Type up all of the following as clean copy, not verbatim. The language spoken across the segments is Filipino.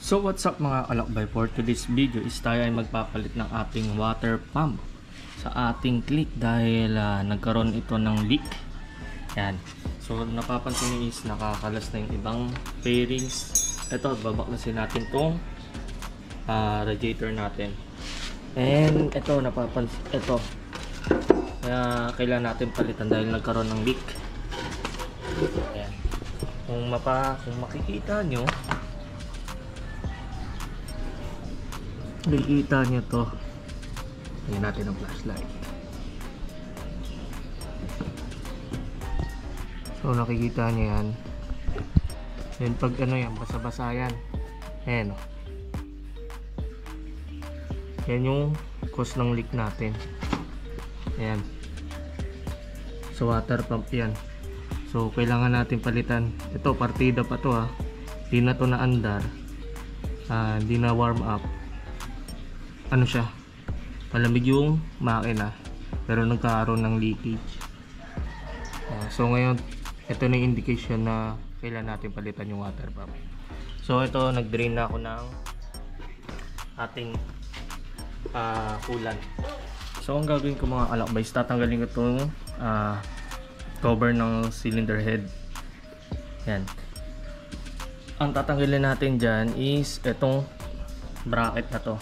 So what's up mga alakbay, for today's video is tayo ay magpapalit ng ating water pump sa ating click dahil nagkaroon ito ng leak. Yan. So napapansin niyo is nakakalas na yung ibang fairings. Ito, babaklasin natin tong radiator natin. And ito, napapansin ito. Kaya kailangan natin palitan dahil nagkaroon ng leak. Yan. Kung makikita nyo, nakikita nyo to. Tingnan natin ang flashlight. So nakikita nyo yan. Then pag ano yan, basa-basa yan. Ayan o. Yan yung cause ng leak natin. Ayan. So water pump yan. So kailangan natin palitan. Ito partida pa to ha. Di na to naandar. Di na warm up. Ano siya, malamig yung makina pero nagkaroon ng leakage. So ngayon ito na yung indication na kailangan natin palitan yung water pump. So ito, nag-drain na ako ng ating coolant. So ang gagawin ko mga alakbay, tatanggalin ko itong cover ng cylinder head. Yan. Ang tatanggalin natin dyan is itong bracket na to.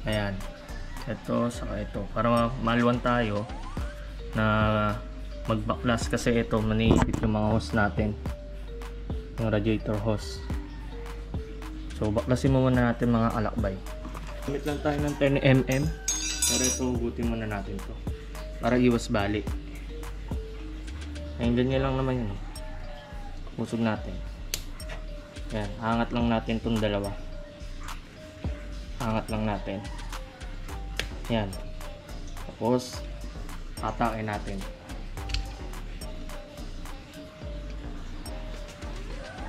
Ayan, ito saka ito para maluwan tayo na magbaklas, kasi ito maniipit yung mga hose natin, yung radiator hose. So baklasin mo muna natin mga alakbay. Gamit lang tayo ng 10mm, pero ito hugutin muna natin to para iwas balik. Ayun, ganyan lang naman yun. Usog natin. Ayan, angat lang natin itong dalawa. Angat lang natin. Yan. Tapos atakin natin.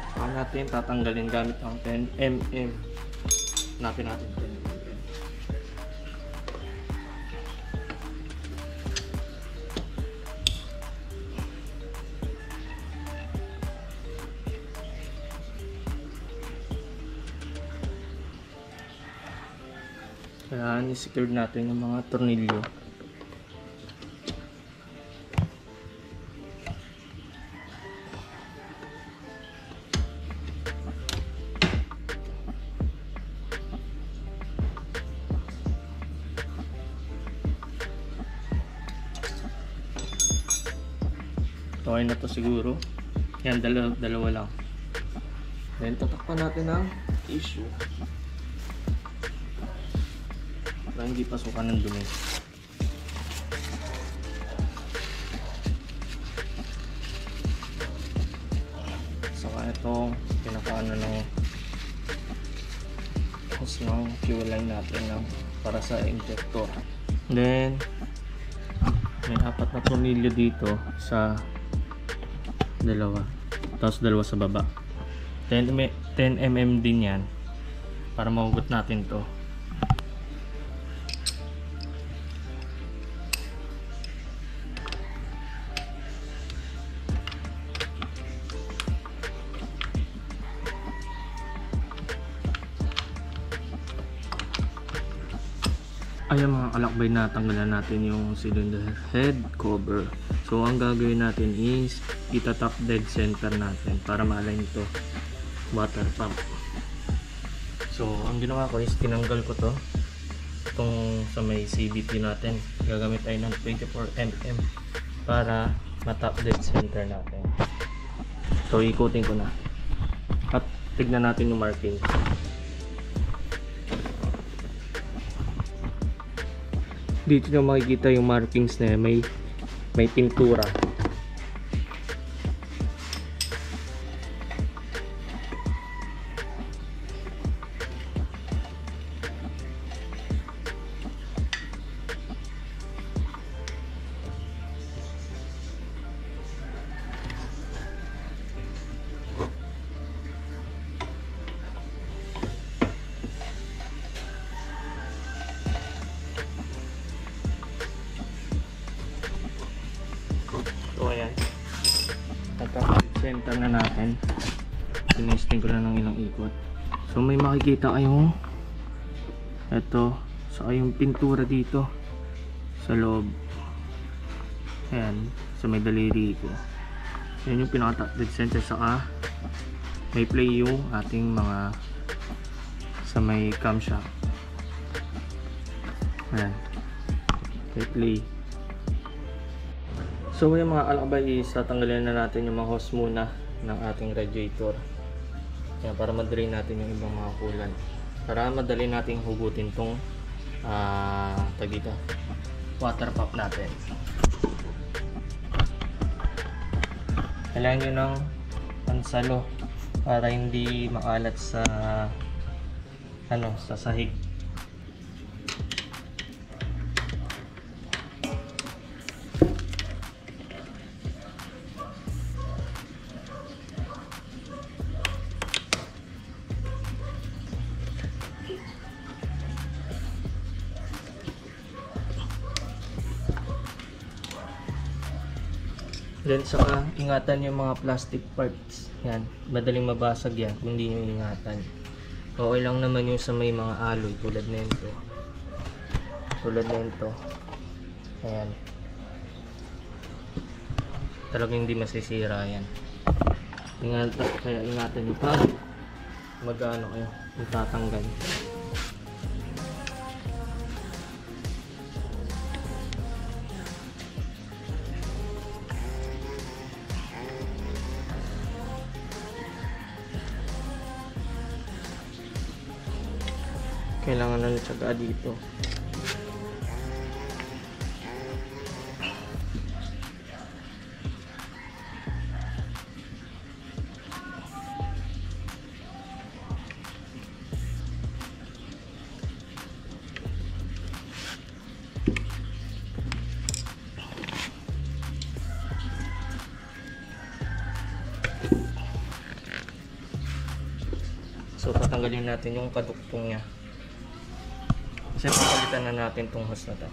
Saka natin tatanggalin gamit ang 10mm. Hanapin natin 10mm. Kaya ni-secure natin yung mga tornilyo. Okay na to siguro. Yan, dalawa lang. Then tatakpan natin ng tissue para hindi pasukan ng dumi. Saka itong pinakaano ng hose ng fuel line natin para sa injector. Then may 4 na tornilyo dito sa dalawa, tapos dalawa sa baba. 10mm din yan para mahugot natin to. Ayan mga alakbay, na tanggalan natin yung cylinder head cover. So ang gagawin natin is itatap dead center natin para ma-align ito water pump. So ang ginawa ko is tinanggal ko to itong sa may CVT natin. Gagamit tayo ng 24mm para matap dead center natin. So ikutin ko na at tignan natin yung marking. Dito na makikita yung markings na may pintura. So ayan, nagka-center na natin. Sinesting ko na ng ilang ikot. So may makikita kayong ito, sa yung pintura dito sa loob. Ayan, sa may daliri ko. Yan yung pinaka-top dead center, saka may play yung ating mga sa may camshaft. Ayan, may play. So yung mga alakbay is tatanggalin na natin yung mga hose muna ng ating radiator. Ayan, para ma-drain natin yung ibang mga coolant, para madali nating hugutin tong tagita water pump natin. Kailangan nyo ng pansalo para hindi makalat sa sa sahig. Then saka ingatan yung mga plastic parts. Yan, madaling mabasag yan kung hindi nyo ingatan. Okay lang naman yung sa may mga alloy tulad nito. Tulad nito. Ayan. Talagang hindi masisira yan. Kaya ingatan nyo pag mag-ano kayo, magtatanggal. Kailangan na tsaga dito. So tatanggalin natin yung kaduktong niya. Kasi pagalitan na natin itong hose na to.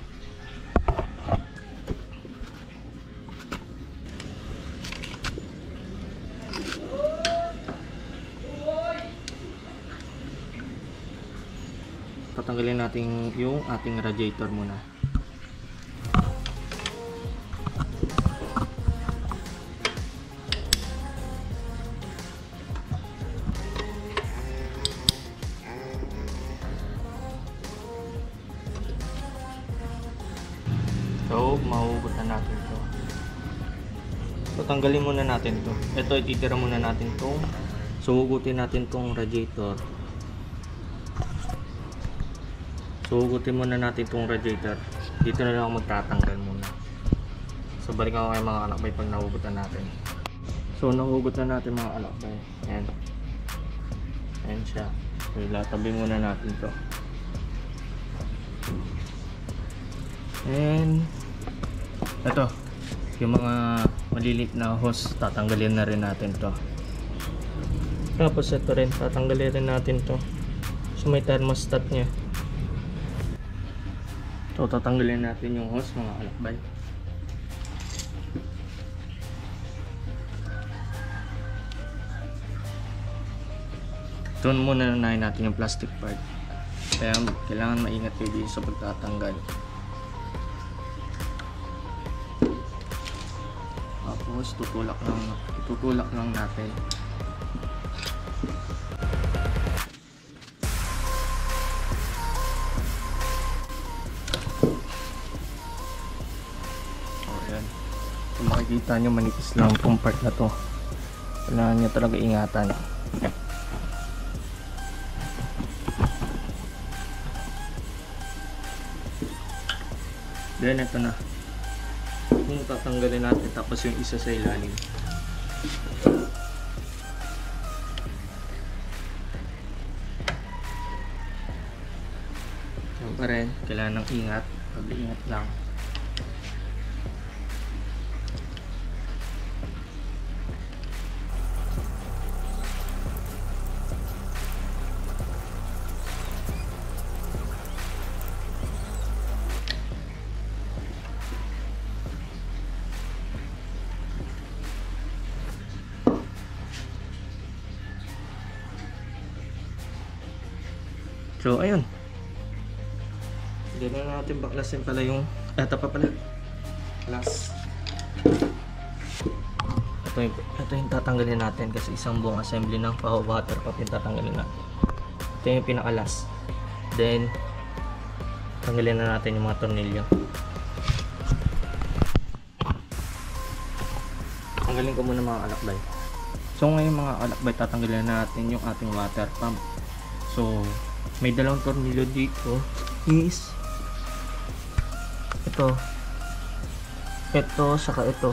Tatanggalin natin yung ating radiator muna. So, mahugot na natin ito. So, tanggalin muna natin ito. Ito, ititira muna natin itong. So, hugutin natin itong radiator. So, hugutin muna natin itong radiator. Dito na lang ako magtatanggal muna. So, balikan ko kayo mga alakbay pag nahugutan natin. So, nahugot na natin mga alakbay. Ayan. Ayan siya. So, ilatabi muna natin ito. And ito, yung mga maliliit na hose, tatanggalin na rin natin to. Tapos ito rin, tatanggalin rin natin to. So may thermostat nya. So tatanggalin natin yung hose mga alakbay. Ito muna nanayin natin yung plastic part. Kaya kailangan maingat kayo dito sa pagtatanggal. Tapos tutulak lang natin. Ayan. Kung makikita nyo, manipis lang itong part na to. Kailangan nyo talaga ingatan. Then ito na. Kung tatanggalin natin, tapos yung isa sa ilalim. Yan pa rin, kailangan ng ingat. Pag-iingat lang. So ayun, hindi na natin baklasin pala yung ito pa pala last. Ito yung tatanggalin natin kasi isang buong assembly ng water pump yung tatanggalin natin. Ito yung pinaka-last. Then tanggalin na natin yung mga tornilyo. Tanggalin ko muna mga alakbay. So ngayon mga alakbay, tatanggalin na natin yung ating water pump. So may dalawang tornilyo dito is ito saka ito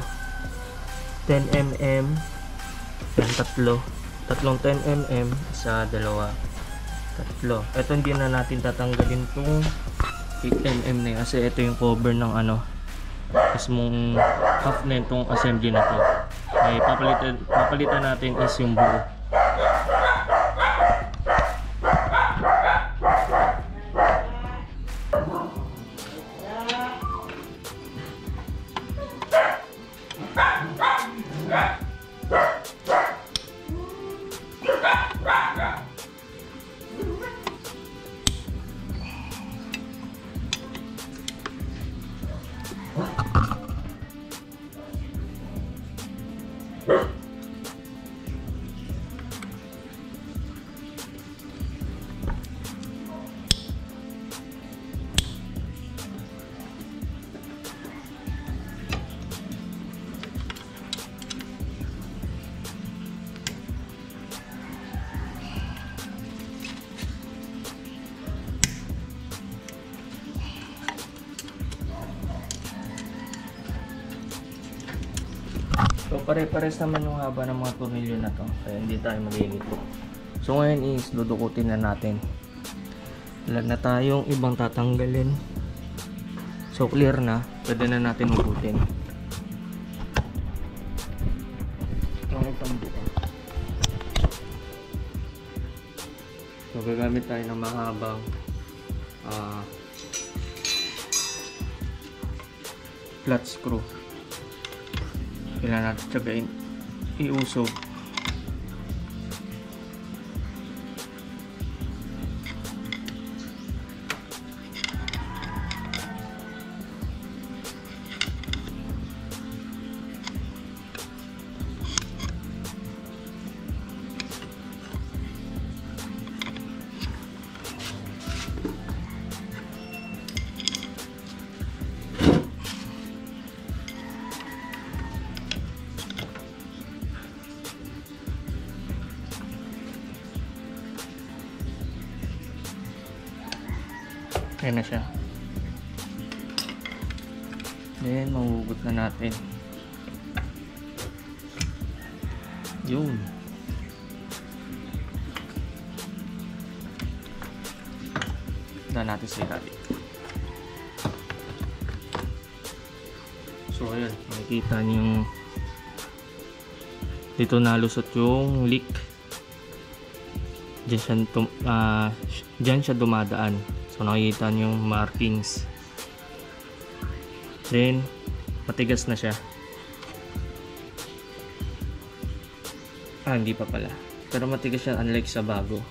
10mm, yan tatlong 10mm, isa, dalawa, tatlo. Ito hindi na natin tatanggalin tong 8mm na yun, kasi ito yung cover ng ano, mismong half na itong assembly na to. Ay papalitan natin is yung buo. So pare-pares naman yung haba ng mga tornilyo na to, kaya hindi tayo malilito. So ngayon is dudukutin na natin. Wala na tayong ibang tatanggalin. So clear na, pwede na natin hugutin. So gagamit tayo ng mahabang flat screw. Kailangan natin tsagain iusog. Ayan na siya. Then mahugot na natin. Yun. Na natin sa ilalim. So ayan, makikita niyo yung dito nalusot yung leak. Diyan siya dumadaan. So nakikita niyo yung markings. Then matigas na siya. Hindi pa pala. Pero matigas siya unlike sa bago.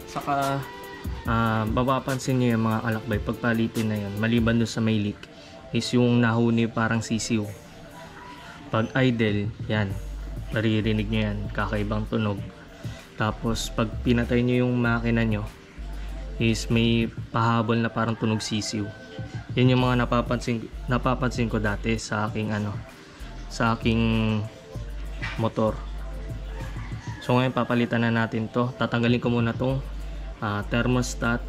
Saka mapapansin niyo yung mga alakbay pagpalitin na yan, maliban doon sa may leak, is yung nahuni parang sisiw. Pag idle, yan, maririnig nyo yan, kakaibang tunog. Tapos pag pinatay nyo yung makina nyo, is may pahabol na parang tunog sisiw. Yan yung mga napapansin ko dati sa aking sa aking motor. So ngayon papalitan na natin to. Tatanggalin ko muna tong thermostat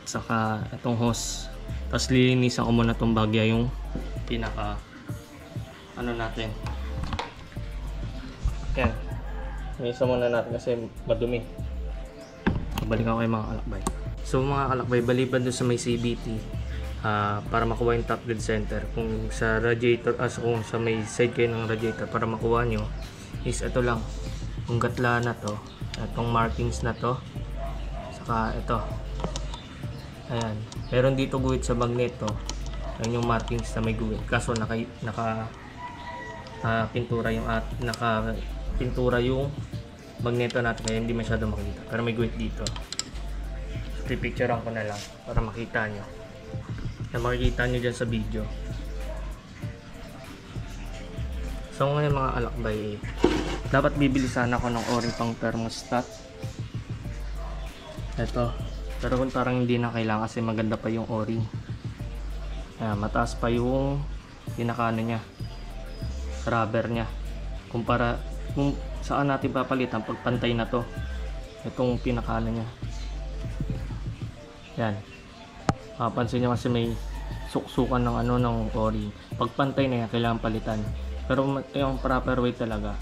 saka itong hose. Tapos lilinisan ko muna tong bagya, yung pinaka natin. Yan. Linisan muna natin kasi madumi. Balik ako kay mga alakbay. So mga alakbay, baliban doon sa may CVT, para makuha yung top dead center, kung sa radiator, kung sa may side kayo ng radiator, para makuha nyo is ito lang, yung gatla na to, itong markings na to, saka ito. Ayan, meron dito guhit sa magneto. Ayan yung markings na may guhit, kaso pintura yung pintura yung magneto natin, kaya hindi masyado makita, pero may guhit dito. So, pipicturean ko na lang para makita nyo, na makikita nyo dyan sa video. So ngayon mga alakbay, dapat bibili sana ako ng O-ring pang thermostat. Ito, pero kung parang hindi na kailangan kasi maganda pa yung O-ring. Mataas pa yung pinakaano niya, rubber niya, kumpara kung saan natin papalitan pag pantay na to, itong pinakaano niya. Yan, mapansin niyo kasi may suksukan ng ng O-ring. Pag pantay na yan, kailangan palitan. Pero yung proper way talaga,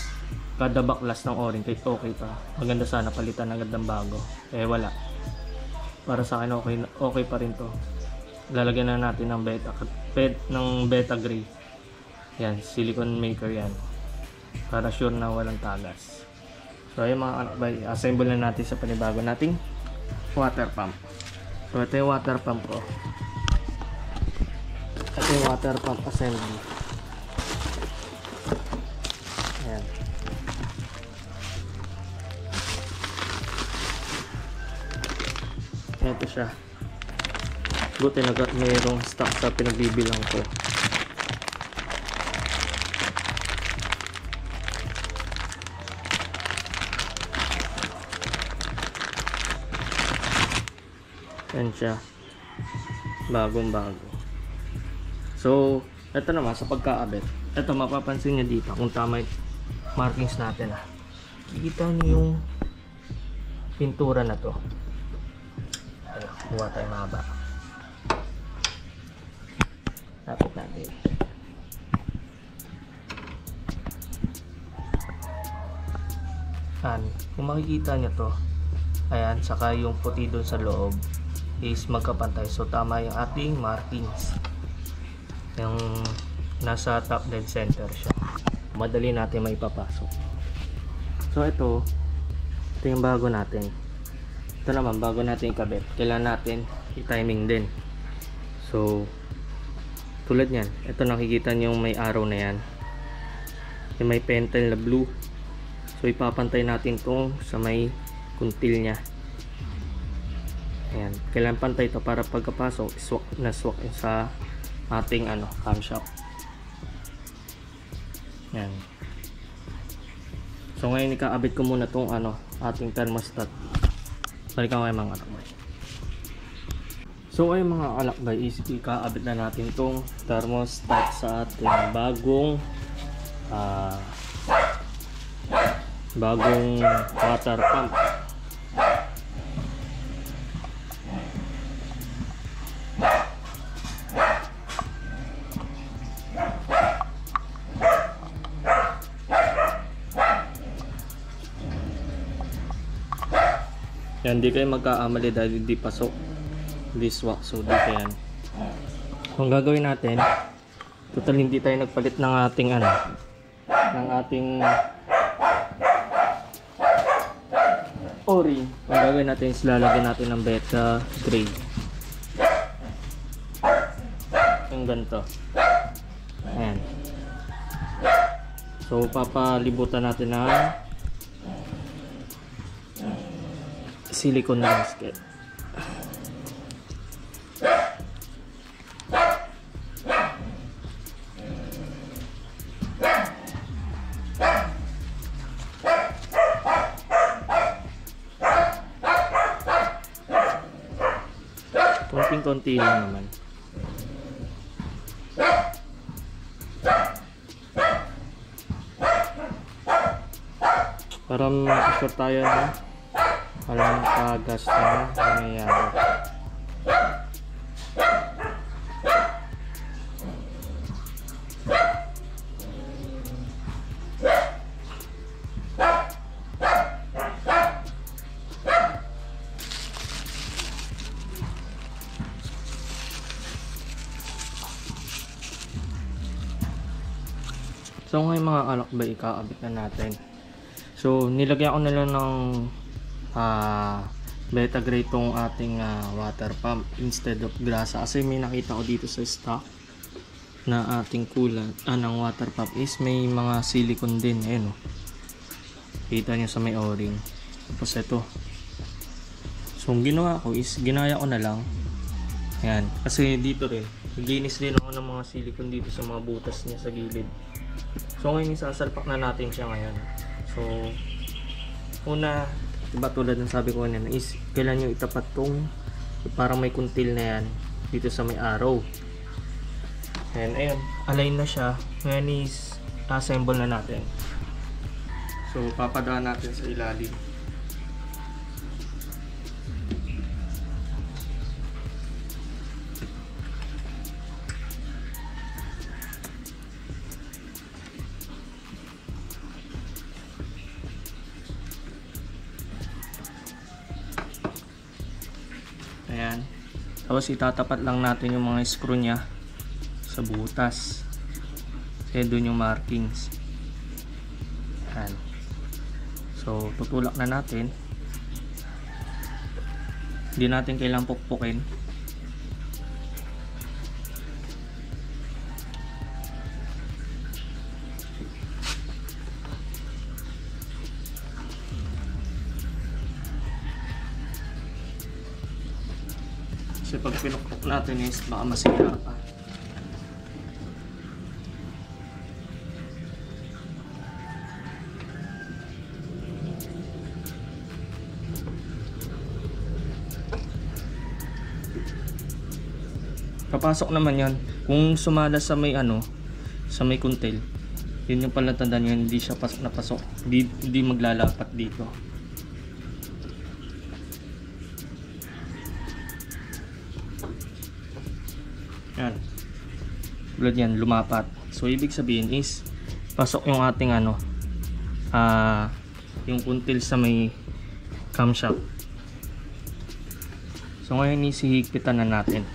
kada baklas ng O-ring kahit okay pa, maganda sana palitan agad ng bago. Wala, para sa akin okay pa rin to. Lalagyan na natin ng beta gray. Yan, silicone maker yan, para sure na walang tagas. So ayun mga alakbay, assemble na natin sa panibago nating water pump. So ito yung water pump ko. Ito yung water pump assembly. Ayan. Ito siya. Buti mayroong stock sa pinagbibilang ko. Yan siya, bagong bago. So ito naman sa pagkaabit, ito mapapansin nyo dito kung tama yung markings natin. Kikita nyo yung pintura na to. Buha tayo mahaba, tapos natin. Kung makikita nyo to, ayan, saka yung puti doon sa loob is magkapantay. So tama yung ating markings, yung nasa top dead center siya, madali natin may papasok. So ito yung bago natin. Ito naman bago natin ikabit, kailangan natin i-timing din. So tulad nyan, ito nakikita nyo yung may arrow na yan, yung may pentel na blue. So ipapantay natin tong sa may kuntil nya. Ayan, kailangan pantay ito para pagkapasok swak sa ating camshaft. Ayan. So ngayon ikaabit ko muna tong ating thermostat. Balikan ko kayo mga alakbay. So ayun mga alakbay, ikaabit na natin tong thermostat sa ating bagong water pump. Yan, hindi kayo magkaamali dahil hindi pasok this wax, so dito yan. Kung gagawin natin, total hindi tayo nagpalit ng ating O-ring. Kung gagawin natin is lalagyan natin ng beta gray, yung ganito. Ayan. So papalibutan natin ng silicone gasket. Konting-konti lang naman. Para ma-sure tayo na walang tagas na nangyayari. So ngayon mga alakbay, ikaabit na natin. So nilagyan ko na lang ng beta gray tong ating water pump instead of grasa, kasi may nakita ko dito sa stock na ating coolant, ng water pump is may mga silicone din. Ayan o. Kita nyo sa may o-ring. Tapos ito. So ang ginawa ko is ginaya ko na lang. Ayan. Kasi dito rin, naglinis din ako ng mga silicone dito sa mga butas niya sa gilid. So ngayon isasalpak na natin siya ngayon. So una, diba tulad ng sabi ko kanina is kailan nyo itapat tong parang may kuntil na yan dito sa may arrow. And ayun, align na siya. Ngayon is assemble na natin. So papadaan natin sa ilalim. Ayan. Tapos itatapat lang natin yung mga screw nya sa butas. Kasi doon yung markings. Ayan. So tutulak na natin. Hindi natin kailangang pukpukin. Kasi pag pinukpok natin is baka masira pa. Papasok naman yan. Kung sumala sa may sa may kuntil, yun yung pala tandaan nyo, hindi siya napasok. Hindi maglalapat dito. Yan. Tulad yan, lumapat. So ibig sabihin is pasok yung ating yung kuntil sa may camshaft. So ngayon isihigpitan na natin.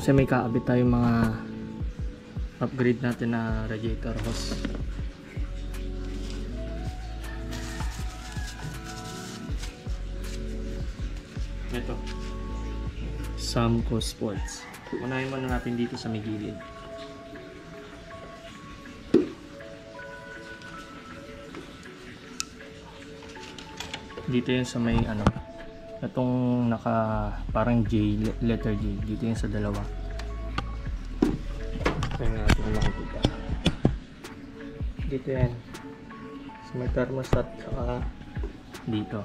Kasi may kaabit tayong mga upgrade natin na radiator hose. Ito, Samco Sports. Unahin muna natin dito sa may gilid. Dito yun sa may itong parang J, letter J, dito yun sa dalawa. Kaya natin makikita. Dito yan. So may thermostat saka dito.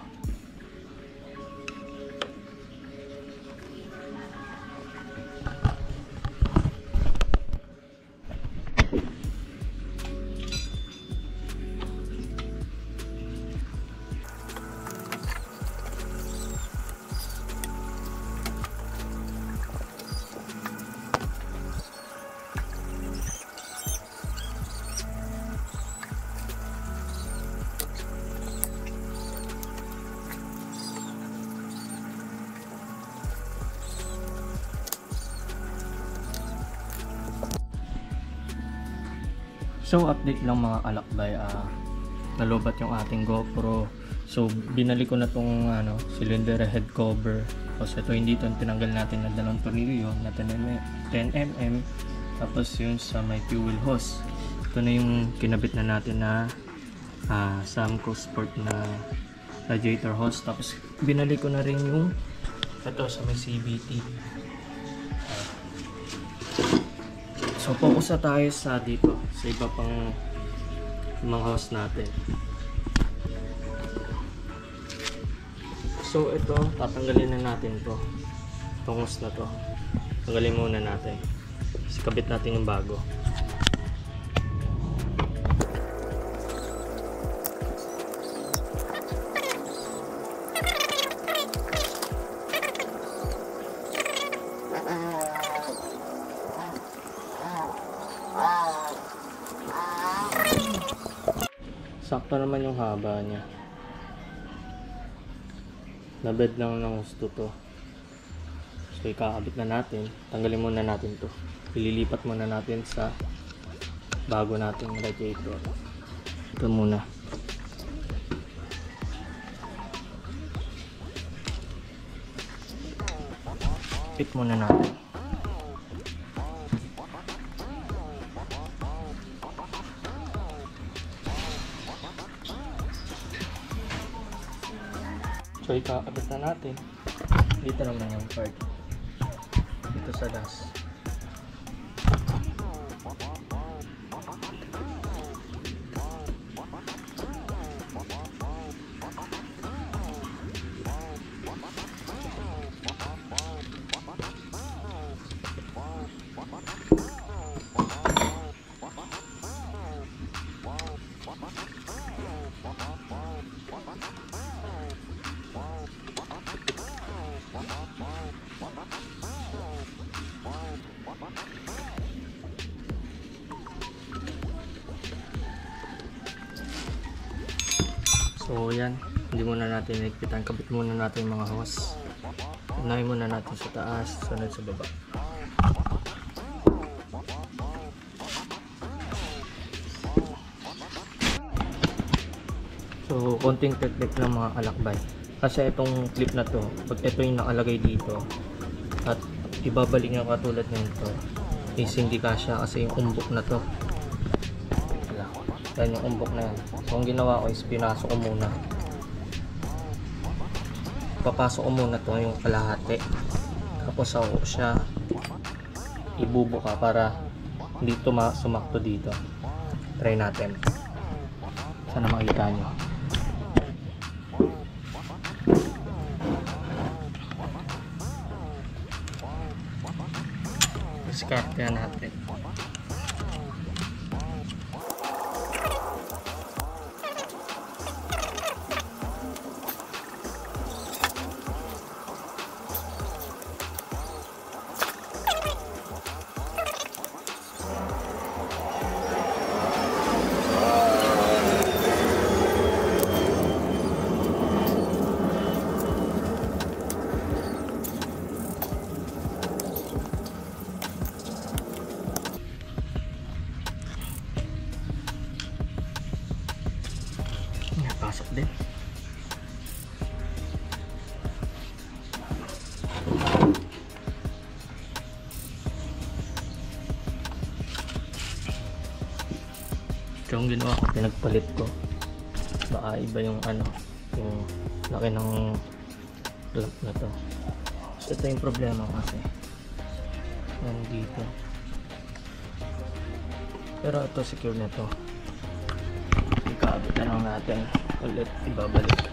So update lang mga kalakbay, nalobat yung ating GoPro. So binalik ko na tong cylinder head cover. Tapos ito hindi ito tinanggal natin na dalawang tornilyo na 10mm. Tapos yun sa may fuel hose. Ito na yung kinabit na natin na Samco Sport na radiator hose. Tapos binalik ko na rin yung ito sa may CVT. So focus na tayo sa dito, sa iba pang mga hose natin. So ito, tatanggalin na natin to. Itong hose na to. Tanggalin muna natin. Kasi kabit natin yung bago. Sakto naman yung haba niya. Nabed lang ng gusto to. So ikakabit na natin. Tanggalin muna natin to. Ililipat muna natin sa bago nating radiator. Ito muna. Fit muna natin. So ikakabit na natin. Dito naman yung part. Dito sa das. So yan, hindi muna natin inikpitan, kabit muna natin yung mga hose. Unahin muna natin sa taas, sunod sa baba. So konting technique ng mga alakbay. Kasi itong clip na to, pag ito yung nakalagay dito at ibabalik nyo katulad nito, is hindi kasya kasi yung umbok na to. Yan yung umbok na yan. So ang ginawa ko is pinasok ko muna. Papasok ko muna to yung kalahati. Tapos ako siya ibubuka para hindi sumakto dito. Try natin. Sana makita nyo. Diskarte natin. Pasok din. Ito yung ginawa ko, pinagpalit ko. Baka iba yung yung laki ng clamp na to. So ito yung problema kasi nandito. Pero ito secure na to. Ikabit na lang natin ulit, ibabalik.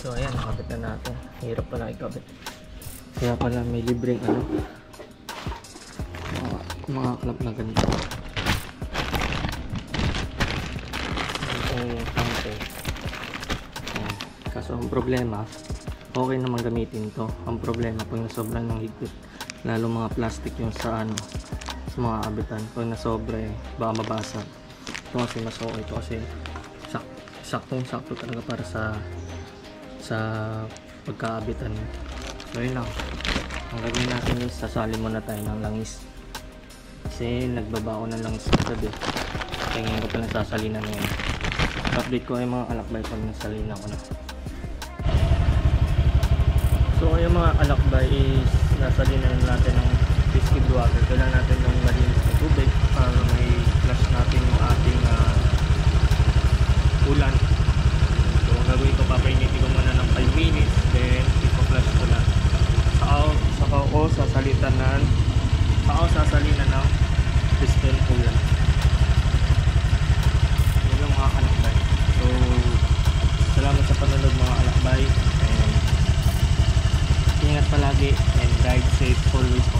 So ayan, nakabit na natin. Hirap pala ikabit. Kaya pala may libreng mga clamp na ganito. Itong tangke. Kaso ang problema, okay naman gamitin to. Ang problema pag nasobra ng higpit, lalo mga plastic yung sa sa mga abitan. Pag nasobra baka mabasag. ito kasi mas okay, ito kasi saktong-sakto talaga para sa pagkaabitan. So yun lang, ang gagawin natin is sasalin muna tayo ng langis kasi nagbaba ako ng langis kagabi, kaya ngayon ko palang sasalinan ngayon. Update ko yung mga alakbay pag nasalinan ko na. So yung mga alakbay is nasalinan natin ng distilled water. Kailangan natin ng malinis na tubig para may flush natin yung ating ulan. So ang gagawin ko, papainitin ko muna ng 5 minutes, then ipa-flush ko na. Saka ako sasalinan ng distilled ulan. Yun yung mga alakbay. So salamat sa panonood mga alakbay, and ingat palagi and ride safe always.